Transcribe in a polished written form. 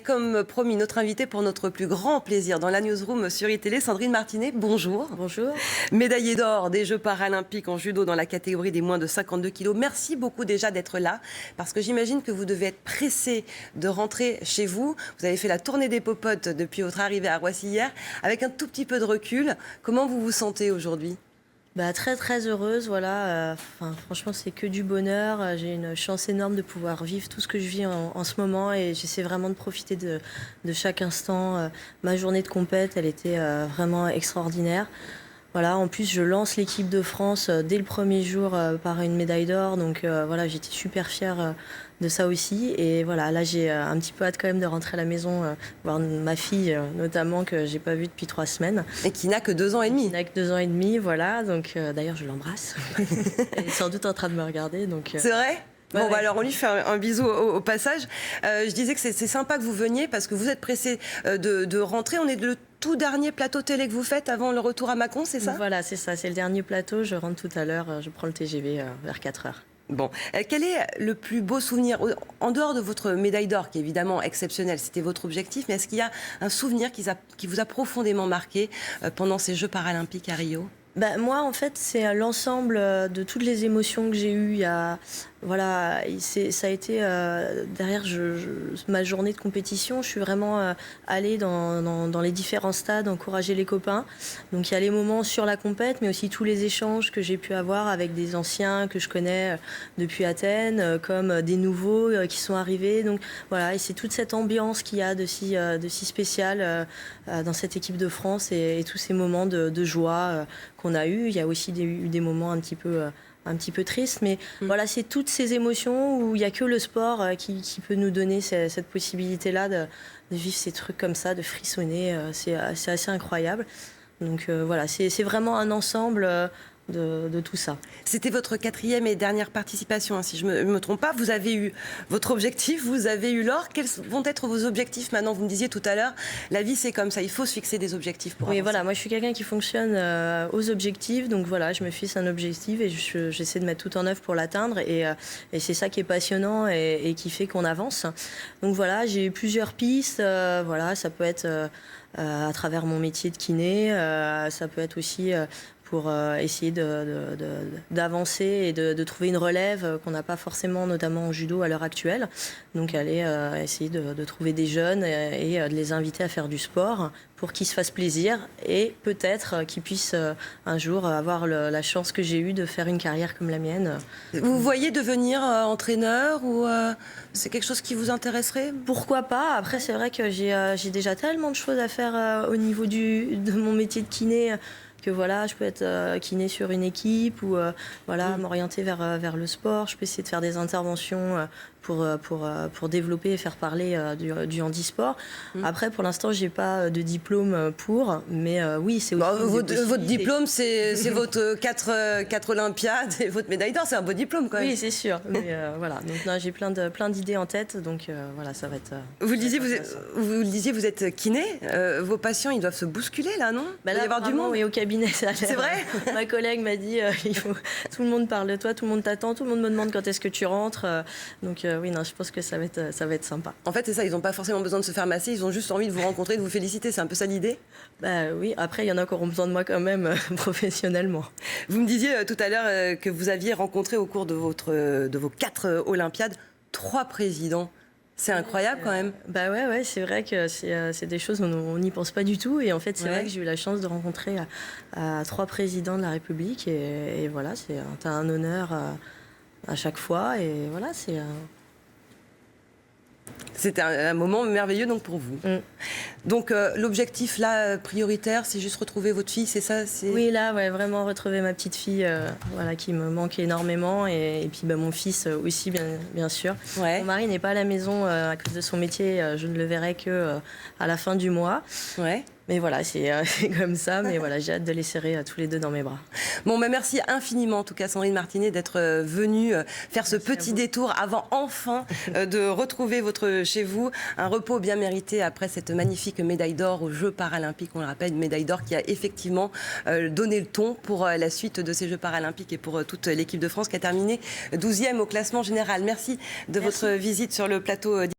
Comme promis, notre invitée pour notre plus grand plaisir dans la newsroom sur iTélé, Sandrine Martinet, bonjour. Bonjour. Médaillée d'or des Jeux paralympiques en judo dans la catégorie des moins de 52 kilos. Merci beaucoup déjà d'être là, parce que j'imagine que vous devez être pressée de rentrer chez vous. Vous avez fait la tournée des popotes depuis votre arrivée à Roissy hier, avec un tout petit peu de recul. Comment vous vous sentez aujourd'hui ? Très très heureuse, voilà. Franchement, c'est que du bonheur. J'ai une chance énorme de pouvoir vivre tout ce que je vis en ce moment et j'essaie vraiment de profiter de chaque instant. Ma journée de compète, elle était vraiment extraordinaire. Voilà, en plus, je lance l'équipe de France dès le premier jour par une médaille d'or. Donc voilà, j'étais super fière de ça aussi. Et voilà, là, j'ai un petit peu hâte quand même de rentrer à la maison, voir ma fille notamment, que j'ai pas vue depuis 3 semaines. Et qui n'a que 2 ans et demi. Qui n'a que 2 ans et demi, voilà. Donc d'ailleurs, je l'embrasse. Elle est sans doute en train de me regarder. C'est vrai ? Bon, ouais. alors on lui fait un bisou au passage. Je disais que c'est sympa que vous veniez parce que vous êtes pressé de rentrer. On est le tout dernier plateau télé que vous faites avant le retour à Mâcon, c'est ça ? Voilà, c'est ça. C'est le dernier plateau. Je rentre tout à l'heure. Je prends le TGV vers 4 heures. Bon, quel est le plus beau souvenir, en dehors de votre médaille d'or, qui est évidemment exceptionnelle, c'était votre objectif, mais est-ce qu'il y a un souvenir qui vous a profondément marqué pendant ces Jeux paralympiques à Rio ? Moi, en fait, c'est l'ensemble de toutes les émotions que j'ai eues. Voilà, ça a été derrière ma journée de compétition. Je suis vraiment allée dans les différents stades, encourager les copains. Donc il y a les moments sur la compète, mais aussi tous les échanges que j'ai pu avoir avec des anciens que je connais depuis Athènes, comme des nouveaux qui sont arrivés. Donc voilà, et c'est toute cette ambiance qu'il y a de si spécial dans cette équipe de France et tous ces moments de joie qu'on a eu. Il y a aussi eu des moments un petit peu triste, mais voilà, c'est toutes ces émotions où il n'y a que le sport qui peut nous donner cette possibilité-là de vivre ces trucs comme ça, de frissonner. C'est assez incroyable. Donc voilà, c'est vraiment un ensemble de tout ça. C'était votre 4e et dernière participation, hein, si je ne me trompe pas. Vous avez eu votre objectif, vous avez eu l'or. Quels vont être vos objectifs maintenant ? Vous me disiez tout à l'heure, la vie c'est comme ça, il faut se fixer des objectifs pour avancer. Oui, voilà, moi je suis quelqu'un qui fonctionne aux objectifs, donc voilà, je me fixe un objectif et j'essaie de mettre tout en œuvre pour l'atteindre et c'est ça qui est passionnant et qui fait qu'on avance. Donc voilà, j'ai eu plusieurs pistes, voilà, ça peut être à travers mon métier de kiné, ça peut être aussi pour essayer d'avancer et de trouver une relève qu'on n'a pas forcément, notamment en judo à l'heure actuelle. Donc aller essayer de trouver des jeunes et de les inviter à faire du sport pour qu'ils se fassent plaisir et peut-être qu'ils puissent un jour avoir la chance que j'ai eue de faire une carrière comme la mienne. Vous voyez devenir entraîneur ou c'est quelque chose qui vous intéresserait ? Pourquoi pas ? Après, c'est vrai que j'ai déjà tellement de choses à faire au niveau de mon métier de kiné que voilà, je peux être kiné sur une équipe ou voilà, m'orienter vers le sport. Je peux essayer de faire des interventions pour développer et faire parler du handisport. Après, pour l'instant, j'ai pas de diplôme mais oui, c'est aussi votre diplôme, c'est votre 4 Olympiades et votre médaille d'or, c'est un beau diplôme quand même. Oui, c'est sûr. Mais voilà, donc non, j'ai plein d'idées en tête, donc voilà, ça va être. Vous le disiez, vous êtes kiné. Vos patients, ils doivent se bousculer là, non ? Là, il va y avoir du monde. Oui, au cabinet, ça a l'air. C'est vrai. Ma collègue m'a dit, tout le monde parle de toi, tout le monde t'attend, tout le monde me demande quand est-ce que tu rentres. Donc oui, non, je pense que ça va être sympa. En fait, c'est ça, ils n'ont pas forcément besoin de se faire masser, ils ont juste envie de vous rencontrer, de vous féliciter. C'est un peu ça l'idée ? Oui, après, il y en a qui auront besoin de moi quand même, professionnellement. Vous me disiez tout à l'heure que vous aviez rencontré au cours de vos 4 Olympiades 3 présidents. C'est incroyable quand même. Ouais, c'est vrai que c'est des choses on n'y pense pas du tout. Et en fait, c'est vrai que j'ai eu la chance de rencontrer 3 présidents de la République. Et voilà, c'est un honneur à chaque fois. Et voilà, C'était un moment merveilleux donc pour vous. Donc l'objectif là prioritaire, c'est juste retrouver votre fille, c'est ça ? Oui, là, ouais, vraiment retrouver ma petite fille, voilà, qui me manque énormément, et puis mon fils aussi, bien sûr. Ouais. Mon mari n'est pas à la maison à cause de son métier, je ne le verrai que à la fin du mois. Ouais. Mais voilà, c'est comme ça, mais voilà, j'ai hâte de les serrer tous les deux dans mes bras. Bon, merci infiniment, en tout cas, Sandrine Martinet, d'être venue faire ce petit détour avant enfin de retrouver votre chez vous. Un repos bien mérité après cette magnifique médaille d'or aux Jeux paralympiques. On le rappelle, une médaille d'or qui a effectivement donné le ton pour la suite de ces Jeux paralympiques et pour toute l'équipe de France qui a terminé 12e au classement général. Merci de votre visite sur le plateau.